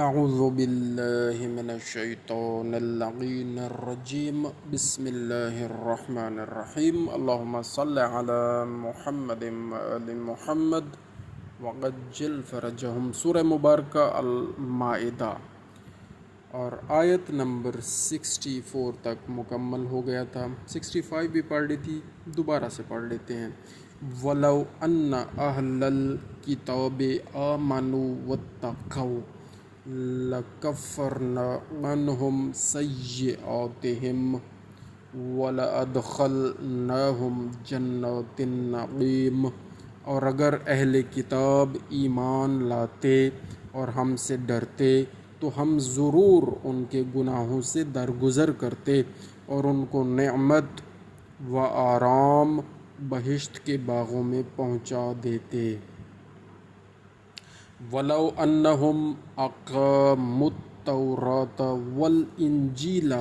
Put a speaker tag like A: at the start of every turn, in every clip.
A: اعوذ باللہ من الشیطان اللعین الرجیم بسم اللہ الرحمن الرحیم اللہم صل علی محمد وآل محمد وعجل فرجہم۔ سورہ مبارکہ المائدہ اور آیت نمبر 64 تک مکمل ہو گیا تھا، 65 بھی پڑھ لی تھی، دوبارہ سے پڑھ لیتے ہیں۔ وَلَوْ أَنَّ أَهْلَ الْكِتَابِ آمَنُوا وَاتَّقَوْا لَكَفَّرْنَا عَنْهُمْ سَيِّئَاتِهِمْ وَلَأَدْخَلْنَاهُمْ جَنَّاتِ النَّعِيمِ۔ اور اگر اہل کتاب ایمان لاتے اور ہم سے ڈرتے تو ہم ضرور ان کے گناہوں سے درگزر کرتے اور ان کو نعمت و آرام بہشت کے باغوں میں پہنچا دیتے۔ وَلَوْ أَنَّهُمْ أَقَامُوا التَّوْرَاةَ وَالْإِنْجِيلَ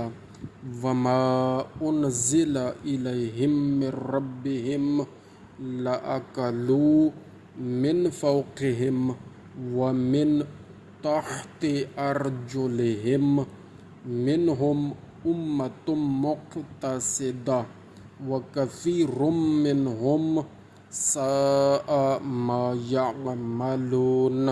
A: وَمَا أُنْزِلَ إِلَيْهِمْ مِنْ رَبِّهِمْ لَأَكَلُوا مِنْ فَوْقِهِمْ وَمِنْ تَحْتِ أَرْجُلِهِمْ مِنْهُمْ أُمَّةٌ مُقْتَصِدَةٌ وَكَثِيرٌ مِّنْهُمْ سَاءَ مَا يَعْمَلُونَ۔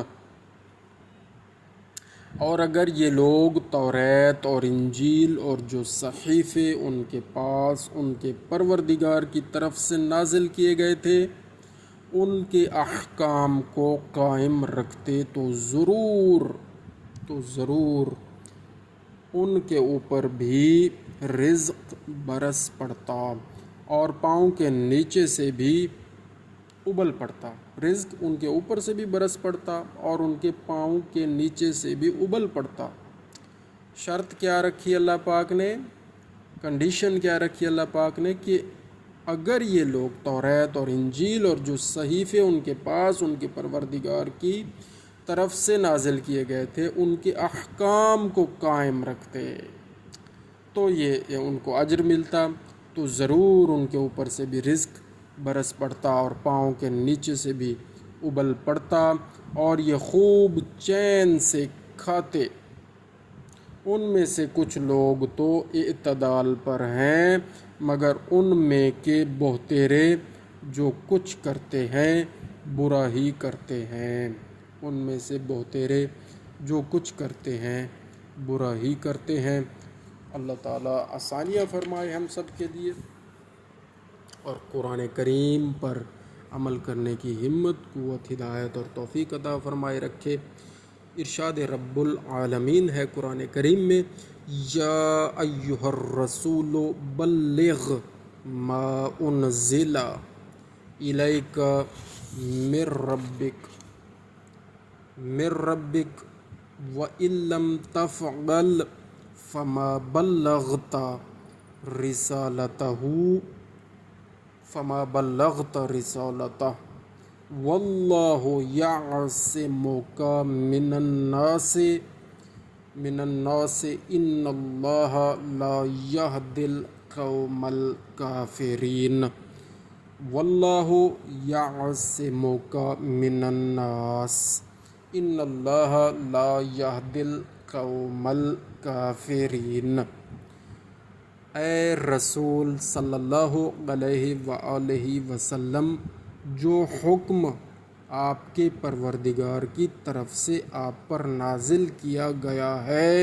A: اور اگر یہ لوگ توریت اور انجیل اور جو صحیفے ان کے پاس ان کے پروردگار کی طرف سے نازل کیے گئے تھے ان کے احکام کو قائم رکھتے تو ضرور ان کے اوپر بھی رزق برس پڑتا اور پاؤں کے نیچے سے بھی ابل پڑتا۔ رزق ان کے اوپر سے بھی برس پڑتا اور ان کے پاؤں کے نیچے سے بھی ابل پڑتا۔ شرط کیا رکھی اللہ پاک نے، کنڈیشن کیا رکھی اللہ پاک نے کہ اگر یہ لوگ توریت اور انجیل اور جو صحیفے ان کے پاس ان کے پروردگار کی طرف سے نازل کیے گئے تھے ان کے احکام کو قائم رکھتے تو یہ ان کو اجر ملتا، تو ضرور ان کے اوپر سے بھی رزق برس پڑتا اور پاؤں کے نیچے سے بھی ابل پڑتا اور یہ خوب چین سے کھاتے۔ ان میں سے کچھ لوگ تو اعتدال پر ہیں مگر ان میں کے بہتیرے جو کچھ کرتے ہیں برا ہی کرتے ہیں۔ ان میں سے بہتیرے جو کچھ کرتے ہیں برا ہی کرتے ہیں۔ اللہ تعالیٰ آسانیاں فرمائے ہم سب کے لیے اور قرآن کریم پر عمل کرنے کی ہمت، قوت، ہدایت اور توفیق عطا فرمائے رکھے۔ ارشاد رب العالمین ہے قرآن کریم میں، یا ایہا الرسول بلغ ما انزل الیک من ربک وَإِن لَّمْ تَفْعَلْ فَمَا بَلَّغْتَ رِسَالَتَهُ وَاللَّهُ يَعْصِمُكَ مِنَ النَّاسِ إِنَّ اللَّهَ لَا يَهْدِي الْقَوْمَ الْكَافِرِينَ۔ وَاللَّهُ يَعْصِمُكَ مِنَ النَّاسِ إِنَّ اللَّهَ لَا يَهْدِي الْقَوْمَ الْكَافِرِينَ۔ اے رسول صلی اللہ علیہ وآلہ وسلم، جو حکم آپ کے پروردگار کی طرف سے آپ پر نازل کیا گیا ہے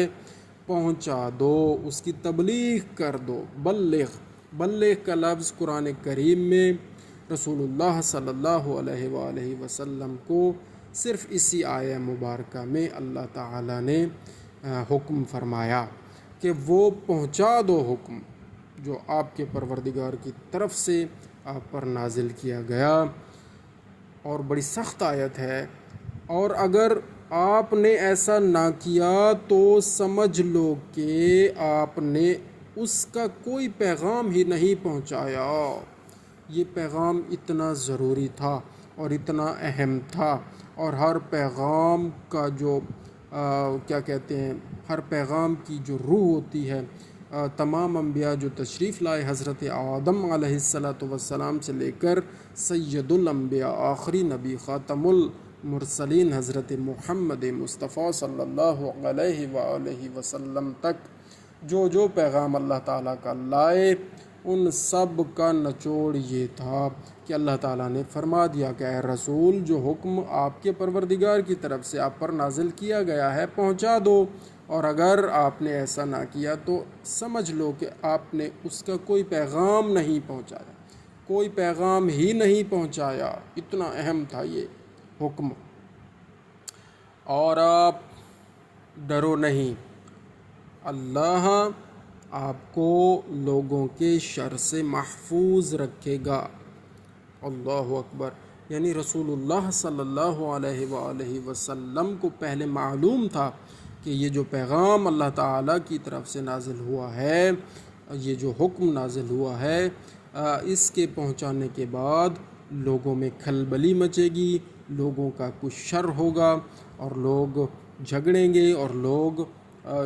A: پہنچا دو، اس کی تبلیغ کر دو۔ بلغ کا لفظ قرآن کریم میں رسول اللہ صلی اللہ علیہ وآلہ وسلم کو صرف اسی آیہ مبارکہ میں اللہ تعالیٰ نے حکم فرمایا کہ وہ پہنچا دو حکم جو آپ کے پروردگار کی طرف سے آپ پر نازل کیا گیا، اور بڑی سخت آیت ہے۔ اور اگر آپ نے ایسا نہ کیا تو سمجھ لو کہ آپ نے اس کا کوئی پیغام ہی نہیں پہنچایا۔ یہ پیغام اتنا ضروری تھا اور اتنا اہم تھا، اور ہر پیغام کا جو ہر پیغام کی جو روح ہوتی ہے، تمام انبیاء جو تشریف لائے حضرت آدم علیہ السلام سے لے کر سید الانبیاء آخری نبی خاتم مرسلین حضرت محمد مصطفیٰ صلی اللہ علیہ وآلہ وسلم تک جو پیغام اللہ تعالیٰ کا لائے ان سب کا نچوڑ یہ تھا کہ اللہ تعالیٰ نے فرما دیا کہ اے رسول جو حکم آپ کے پروردگار کی طرف سے آپ پر نازل کیا گیا ہے پہنچا دو، اور اگر آپ نے ایسا نہ کیا تو سمجھ لو کہ آپ نے اس کا کوئی پیغام نہیں پہنچایا، کوئی پیغام ہی نہیں پہنچایا۔ اتنا اہم تھا یہ حکم۔ اور آپ ڈرو نہیں، اللہ آپ کو لوگوں کے شر سے محفوظ رکھے گا۔ اللہ اکبر، یعنی رسول اللہ صلی اللہ علیہ وآلہ وسلم کو پہلے معلوم تھا کہ یہ جو پیغام اللہ تعالیٰ کی طرف سے نازل ہوا ہے، یہ جو حکم نازل ہوا ہے، اس کے پہنچانے کے بعد لوگوں میں کھلبلی مچے گی، لوگوں کا کچھ شر ہوگا اور لوگ جھگڑیں گے، اور لوگ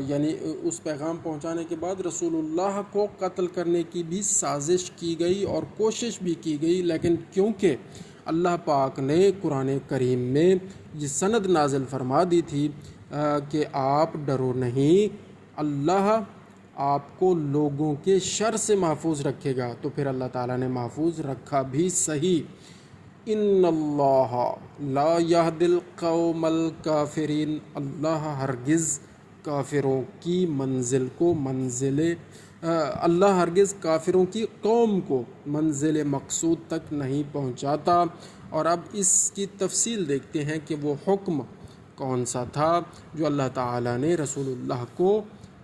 A: یعنی اس پیغام پہنچانے کے بعد رسول اللہ کو قتل کرنے کی بھی سازش کی گئی اور کوشش بھی کی گئی، لیکن کیونکہ اللہ پاک نے قرآن کریم میں یہ سند نازل فرما دی تھی کہ آپ ڈرو نہیں، اللہ آپ کو لوگوں کے شر سے محفوظ رکھے گا، تو پھر اللہ تعالیٰ نے محفوظ رکھا بھی صحیح۔ ان اللہ لا یہدی القوم الکافرین، اللہ ہرگز کافروں کی منزل کو اللہ ہرگز کافروں کی قوم کو منزل مقصود تک نہیں پہنچاتا۔ اور اب اس کی تفصیل دیکھتے ہیں کہ وہ حکم کون سا تھا جو اللہ تعالیٰ نے رسول اللہ کو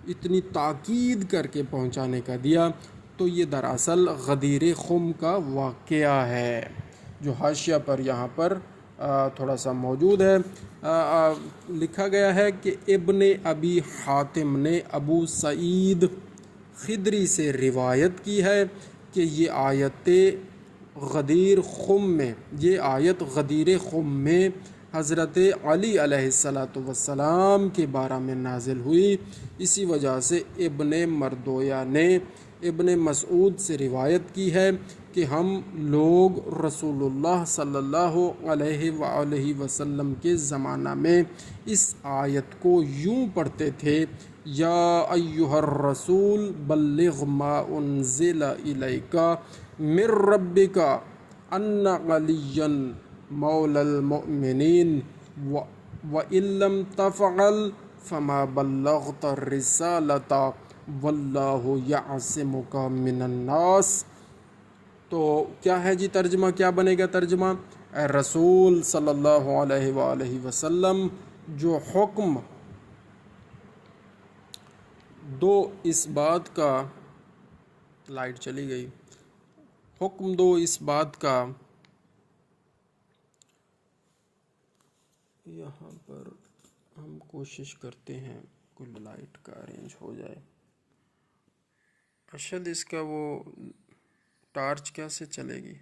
A: اتنی تاکید کر کے پہنچانے کا دیا۔ تو یہ دراصل غدیر خم کا واقعہ ہے جو حاشیہ پر یہاں پر تھوڑا سا موجود ہے۔ لکھا گیا ہے کہ ابن ابی حاتم نے ابو سعید خدری سے روایت کی ہے کہ یہ آیت غدیر خم میں حضرت علی علیہ السلام کے بارے میں نازل ہوئی۔ اسی وجہ سے ابن مردویہ نے ابن مسعود سے روایت کی ہے کہ ہم لوگ رسول اللہ صلی اللہ علیہ وآلہ وسلم کے زمانہ میں اس آیت کو یوں پڑھتے تھے، یا ایہا الرسول بلغ ما انزل الیک من ربک ان علی مولی المؤمنین وَإِن لَّمْ تَفْعَلْ فَمَا بَلَّغْتَ الرِّسَالَةَ وَاللَّهُ يَعْصِمُكَ مِنَ النَّاسِ۔ تو کیا ہے جی ترجمہ، کیا بنے گا ترجمہ؟ اے رسول صلی اللہ علیہ وآلہ وسلم جو حکم دو اس بات کا، لائٹ چلی گئی، حکم دو اس بات کا، یہاں پر ہم کوشش کرتے ہیں کوئی لائٹ کا ارینج ہو جائے۔ ارشد اس کا وہ ٹارچ کیسے چلے گی؟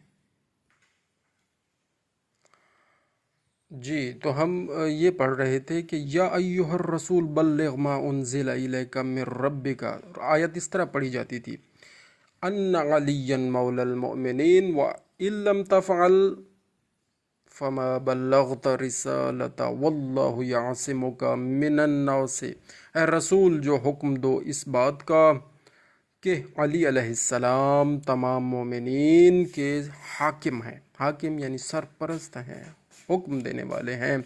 A: جی تو ہم یہ پڑھ رہے تھے کہ یا ایہا الرسول بلغ ما انزل الیک من ربک، آیت اس طرح پڑھی جاتی تھی، ان علی مولی المؤمنین وَإِن لَّمْ تَفْعَلْ فَمَا بَلَّغْتَ رِسَالَةَ وَاللَّهُ يَعْصِمُكَ مِنَ النَّاسِ۔ اے رسول جو حکم دو اس بات کا کہ علی علیہ السلام تمام مومنین کے حاکم ہیں، حاکم یعنی سرپرست ہیں، حکم دینے والے ہیں،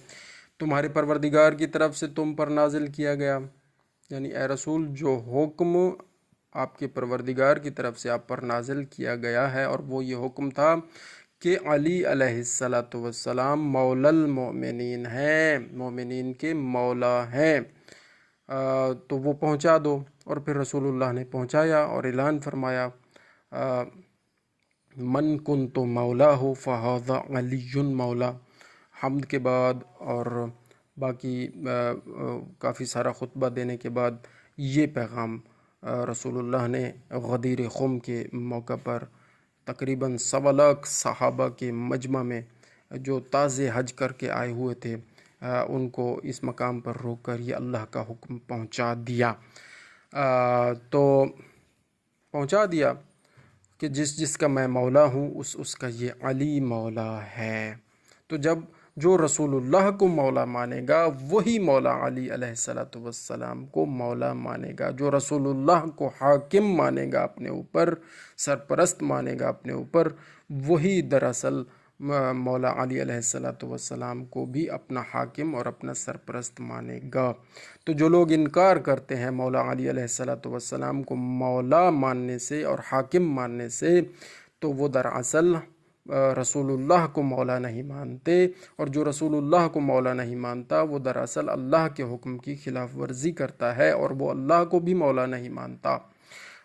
A: تمہارے پروردگار کی طرف سے تم پر نازل کیا گیا، یعنی اے رسول جو حکم آپ کے پروردگار کی طرف سے آپ پر نازل کیا گیا ہے، اور وہ یہ حکم تھا کہ علی علیہ السلام مولی المؤمنین ہیں، مومنین کے مولا ہیں، تو وہ پہنچا دو۔ اور پھر رسول اللہ نے پہنچایا اور اعلان فرمایا، من کنت مولاہ فہذا علی مولا۔ حمد کے بعد اور باقی کافی سارا خطبہ دینے کے بعد یہ پیغام رسول اللہ نے غدیر خم کے موقع پر تقریباً 1.25 لاکھ صحابہ کے مجمع میں جو تازے حج کر کے آئے ہوئے تھے ان کو اس مقام پر روک کر یہ اللہ کا حکم پہنچا دیا۔ تو پہنچا دیا کہ جس کا میں مولا ہوں اس کا یہ علی مولا ہے۔ تو جب جو رسول اللہ کو مولا مانے گا وہی مولا علی علیہ الصلوۃ والسلام کو مولا مانے گا، جو رسول اللہ کو حاکم مانے گا اپنے اوپر، سرپرست مانے گا اپنے اوپر، وہی دراصل مولا علی علیہ الصلوۃ والسلام کو بھی اپنا حاکم اور اپنا سرپرست مانے گا۔ تو جو لوگ انکار کرتے ہیں مولا علی علیہ الصلوۃ والسلام کو مولا ماننے سے اور حاکم ماننے سے، تو وہ دراصل رسول اللہ کو مولا نہیں مانتے، اور جو رسول اللہ کو مولا نہیں مانتا وہ دراصل اللہ کے حکم کی خلاف ورزی کرتا ہے، اور وہ اللہ کو بھی مولا نہیں مانتا۔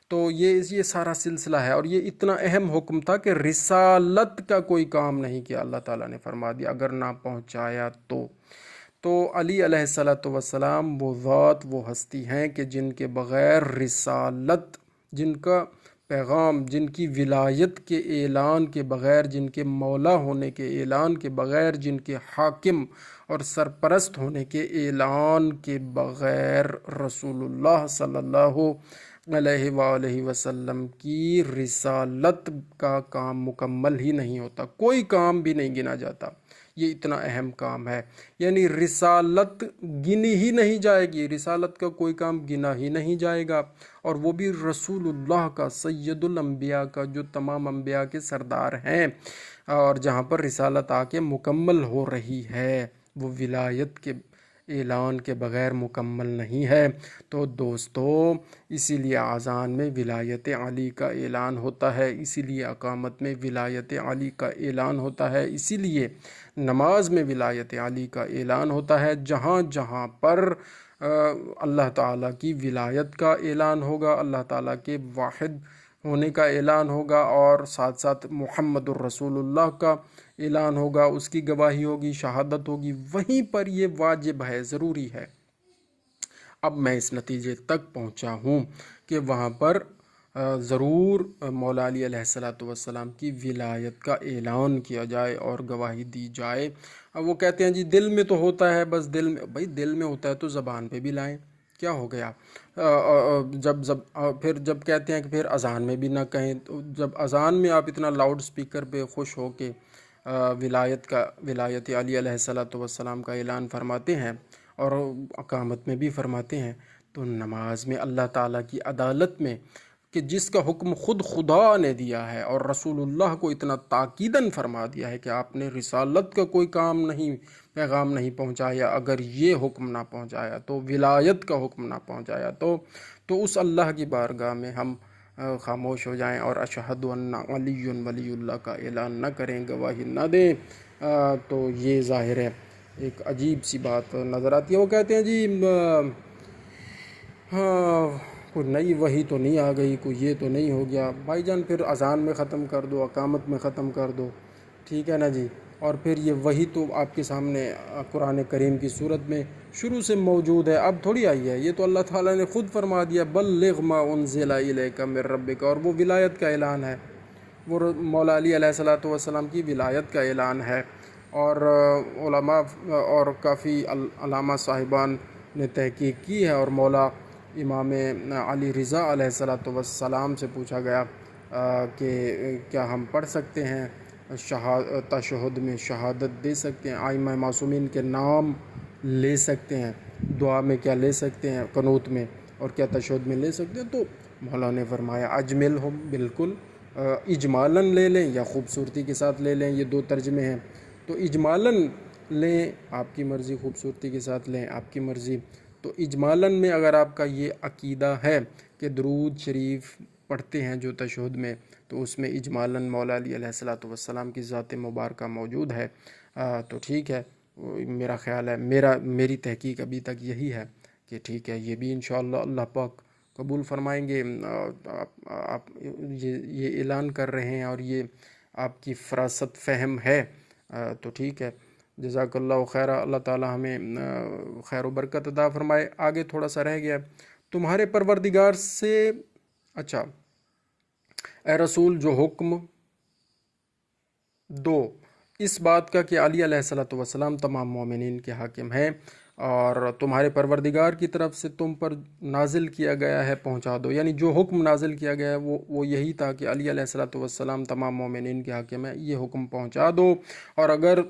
A: تو یہ سارا سلسلہ ہے، اور یہ اتنا اہم حکم تھا کہ رسالت کا کوئی کام نہیں کیا، اللہ تعالیٰ نے فرما دیا اگر نہ پہنچایا تو علی علیہ الصلوۃ والسلام وہ ذات، وہ ہستی ہیں کہ جن کے بغیر رسالت، جن کا پیغام، جن کی ولایت کے اعلان کے بغیر، جن کے مولا ہونے کے اعلان کے بغیر، جن کے حاکم اور سرپرست ہونے کے اعلان کے بغیر رسول اللہ صلی اللہ علیہ وآلہ وسلم کی رسالت کا کام مکمل ہی نہیں ہوتا، کوئی کام بھی نہیں گنا جاتا۔ یہ اتنا اہم کام ہے، یعنی رسالت گنی ہی نہیں جائے گی، رسالت کا کوئی کام گنا ہی نہیں جائے گا، اور وہ بھی رسول اللہ کا، سید الانبیاء کا، جو تمام انبیاء کے سردار ہیں، اور جہاں پر رسالت آ کے مکمل ہو رہی ہے، وہ ولایت کے اعلان کے بغیر مکمل نہیں ہے۔ تو دوستو، اسی لیے اذان میں ولایت علی کا اعلان ہوتا ہے، اسی لیے اقامت میں ولایت علی کا اعلان ہوتا ہے، اسی لیے نماز میں ولایت علی کا اعلان ہوتا ہے۔ جہاں جہاں پر اللہ تعالیٰ کی ولایت کا اعلان ہوگا، اللہ تعالیٰ کے واحد ہونے کا اعلان ہوگا، اور ساتھ ساتھ محمد الرسول اللہ کا اعلان ہوگا، اس کی گواہی ہوگی، شہادت ہوگی، وہیں پر یہ واجب ہے، ضروری ہے۔ اب میں اس نتیجے تک پہنچا ہوں کہ وہاں پر ضرور مولا علی علیہ الصلوۃ والسلام کی ولایت کا اعلان کیا جائے اور گواہی دی جائے۔ اب وہ کہتے ہیں جی دل میں تو ہوتا ہے، بس دل میں، بھائی دل میں ہوتا ہے تو زبان پہ بھی لائیں، کیا ہو گیا؟ پھر جب کہتے ہیں کہ پھر اذان میں بھی نہ کہیں، تو جب اذان میں آپ اتنا لاؤڈ سپیکر پہ خوش ہو کے ولایت علی علیہ الصلوۃ والسلام کا اعلان فرماتے ہیں اور اقامت میں بھی فرماتے ہیں، تو نماز میں اللہ تعالیٰ کی عدالت میں، کہ جس کا حکم خود خدا نے دیا ہے اور رسول اللہ کو اتنا تاکیداً فرما دیا ہے کہ آپ نے رسالت کا کوئی کام نہیں، پیغام نہیں پہنچایا، اگر یہ حکم نہ پہنچایا تو ولایت کا حکم نہ پہنچایا تو اس اللہ کی بارگاہ میں ہم خاموش ہو جائیں اور اشہد ان علی ولی اللہ کا اعلان نہ کریں، گواہی نہ دیں، تو یہ ظاہر ہے ایک عجیب سی بات نظر آتی ہے۔ وہ کہتے ہیں جی کوئی نئی وحی تو نہیں آ گئی، کوئی یہ تو نہیں ہو گیا۔ بھائی جان پھر اذان میں ختم کر دو، اقامت میں ختم کر دو، ٹھیک ہے نا جی۔ اور پھر یہ وحی تو آپ کے سامنے قرآن کریم کی صورت میں شروع سے موجود ہے، اب تھوڑی آئی ہے، یہ تو اللہ تعالیٰ نے خود فرما دیا بلغ ما انزل الیک من ربک، اور وہ ولایت کا اعلان ہے، وہ مولا علی علیہ الصلوۃ والسلام کی ولایت کا اعلان ہے۔ اور علماء اور کافی علامہ صاحبان نے تحقیق کی ہے، اور مولا امام علی رضا علیہ الصلوۃ والسلام سے پوچھا گیا کہ کیا ہم پڑھ سکتے ہیں تشہد میں شہادت دے سکتے ہیں، ائمہ معصومین کے نام لے سکتے ہیں، دعا میں کیا لے سکتے ہیں، قنوت میں، اور کیا تشہد میں لے سکتے ہیں؟ تو مولا نے فرمایا اجمل ہم، بالکل اجمالاً لے لیں یا خوبصورتی کے ساتھ لے لیں، یہ دو ترجمے ہیں، تو اجمالاً لیں، آپ کی مرضی، خوبصورتی کے ساتھ لیں، آپ کی مرضی۔ تو اجمالاً میں اگر آپ کا یہ عقیدہ ہے کہ درود شریف پڑھتے ہیں جو تشہد میں، تو اس میں اجمالاً مولا علی علیہ الصلوۃ والسلام کی ذات مبارکہ موجود ہے، تو ٹھیک ہے، میرا خیال ہے، میری تحقیق ابھی تک یہی ہے کہ ٹھیک ہے، یہ بھی انشاءاللہ اللہ پاک قبول فرمائیں گے۔ آپ یہ اعلان کر رہے ہیں اور یہ آپ کی فراست فہم ہے، تو ٹھیک ہے، جزاک اللہ خیر، اللہ تعالی ہمیں خیر و برکت عطا فرمائے۔ آگے تھوڑا سا رہ گیا، تمہارے پروردگار سے، اچھا، اے رسول جو حکم دو اس بات کا کہ علی علیہ الصلوۃ والسلام تمام مومنین کے حاکم ہیں، اور تمہارے پروردگار کی طرف سے تم پر نازل کیا گیا ہے پہنچا دو، یعنی جو حکم نازل کیا گیا ہے وہ یہی تھا کہ علی علیہ الصلوۃ والسلام تمام مومنین کے حاکم ہیں، یہ حکم پہنچا دو، اور اگر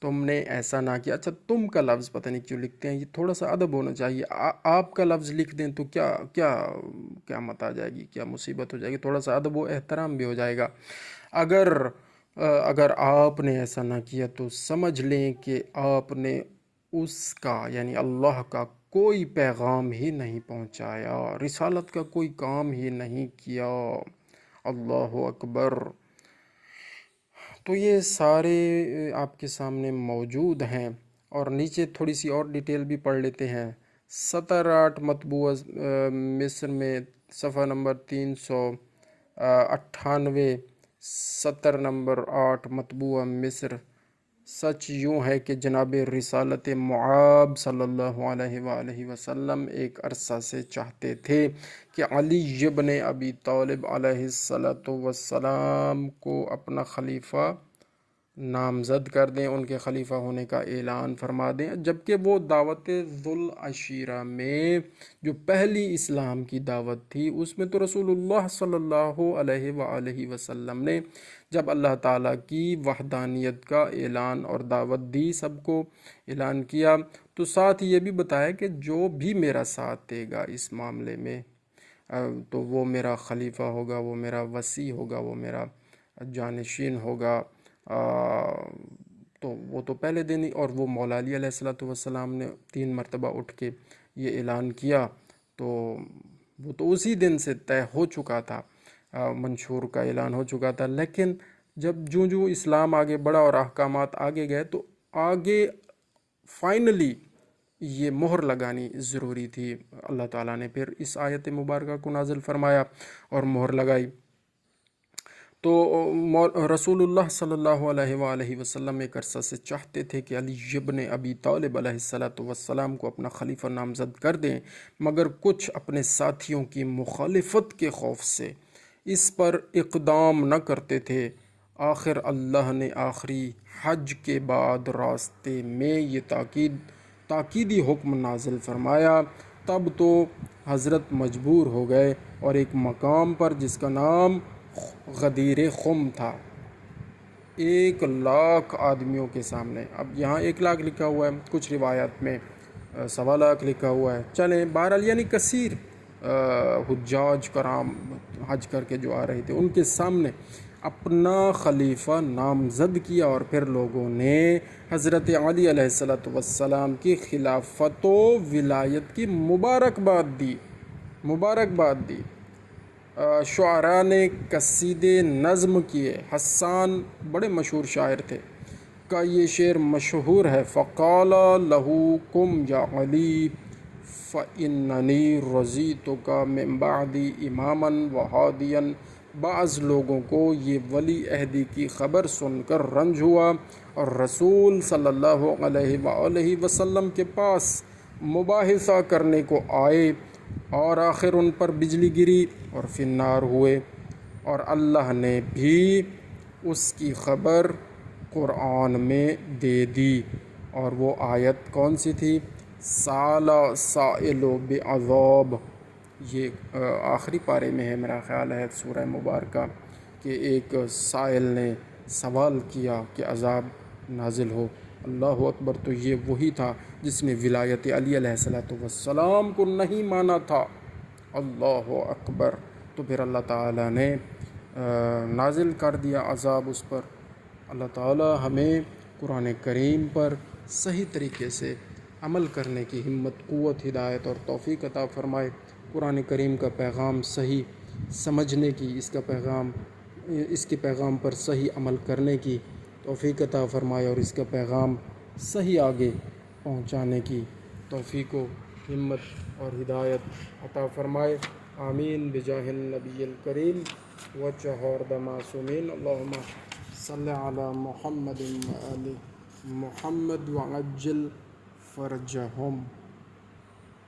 A: تم نے ایسا نہ کیا. اچھا تم کا لفظ پتہ نہیں کیوں لکھتے ہیں, یہ تھوڑا سا ادب ہونا چاہیے. آپ کا لفظ لکھ دیں تو کیا کیا قیامت آ جائے گی, کیا مصیبت ہو جائے گی. تھوڑا سا ادب و احترام بھی ہو جائے گا. اگر آپ نے ایسا نہ کیا تو سمجھ لیں کہ آپ نے اس کا یعنی اللہ کا کوئی پیغام ہی نہیں پہنچایا, رسالت کا کوئی کام ہی نہیں کیا. اللہ اکبر. تو یہ سارے آپ کے سامنے موجود ہیں, اور نیچے تھوڑی سی اور ڈیٹیل بھی پڑھ لیتے ہیں. 17/8 مطبوع مصر میں, صفحہ نمبر 398. 17 نمبر 8 مطبوع مصر. سچ یوں ہے کہ جناب رسالت معاب صلی اللہ علیہ وآلہ وسلم ایک عرصہ سے چاہتے تھے کہ علی بن ابی طالب علیہ السلام کو اپنا خلیفہ نامزد کر دیں, ان کے خلیفہ ہونے کا اعلان فرما دیں, جبکہ وہ دعوت ذوالعشیرہ میں جو پہلی اسلام کی دعوت تھی اس میں تو رسول اللہ صلی اللہ علیہ وآلہ وسلم نے جب اللہ تعالیٰ کی وحدانیت کا اعلان اور دعوت دی, سب کو اعلان کیا, تو ساتھ یہ بھی بتایا کہ جو بھی میرا ساتھ دے گا اس معاملے میں تو وہ میرا خلیفہ ہوگا, وہ میرا وصی ہوگا, وہ میرا جانشین ہوگا. تو وہ تو پہلے دن ہی, اور وہ مولا علی علیہ السلام نے 3 مرتبہ اٹھ کے یہ اعلان کیا, تو وہ تو اسی دن سے طے ہو چکا تھا, منشور کا اعلان ہو چکا تھا. لیکن جب جو اسلام آگے بڑھا اور احکامات آگے گئے تو آگے فائنلی یہ مہر لگانی ضروری تھی. اللہ تعالیٰ نے پھر اس آیت مبارکہ کو نازل فرمایا اور مہر لگائی. تو رسول اللہ صلی اللہ علیہ وآلہ وسلم ایک عرصہ سے چاہتے تھے کہ علی بن ابی طالب علیہ السلام کو اپنا خلیفہ نامزد کر دیں, مگر کچھ اپنے ساتھیوں کی مخالفت کے خوف سے اس پر اقدام نہ کرتے تھے. آخر اللہ نے آخری حج کے بعد راستے میں یہ تاکیدی حکم نازل فرمایا. تب تو حضرت مجبور ہو گئے, اور ایک مقام پر جس کا نام غدیر خم تھا, 1,00,000 آدمیوں کے سامنے. اب یہاں 1,00,000 لکھا ہوا ہے, کچھ روایات میں 1,25,000 لکھا ہوا ہے. چلیں بہرحال یعنی کثیر حجاج کرام حج کر کے جو آ رہے تھے, ان کے سامنے اپنا خلیفہ نامزد کیا, اور پھر لوگوں نے حضرت علی علیہ السلام کی خلافت و ولایت کی مبارکباد دی. شعراء نے قصیدے نظم کیے. حسان بڑے مشہور شاعر تھے, کا یہ شعر مشہور ہے, فقال لہو کم یا علی فإننی رضیتک من بعدی اماما وہادیا. بعض لوگوں کو یہ ولی عہدی کی خبر سن کر رنج ہوا, اور رسول صلی اللہ علیہ وآلہ وسلم کے پاس مباحثہ کرنے کو آئے, اور آخر ان پر بجلی گری اور فنار ہوئے. اور اللہ نے بھی اس کی خبر قرآن میں دے دی, اور وہ آیت کون سی تھی؟ سال سائل بعذاب. یہ آخری پارے میں ہے میرا خیال ہے سورہ مبارکہ, کہ ایک سائل نے سوال کیا کہ عذاب نازل ہو. اللہ اکبر. تو یہ وہی تھا جس نے ولایت علی علیہ السلام کو نہیں مانا تھا. اللہ اکبر. تو پھر اللہ تعالیٰ نے نازل کر دیا عذاب اس پر. اللہ تعالیٰ ہمیں قرآن کریم پر صحیح طریقے سے عمل کرنے کی ہمت, قوت, ہدایت اور توفیق عطا فرمائے. قرآن کریم کا پیغام صحیح سمجھنے کی, اس کے پیغام پر صحیح عمل کرنے کی توفیق عطا فرمائے, اور اس کا پیغام صحیح آگے پہنچانے کی توفیق و ہمت اور ہدایت عطا فرمائے. آمین بجاہ النبی الکریم وجہ معصومین. اللہم صلی علی محمد وآل محمد وعجل فرجہم.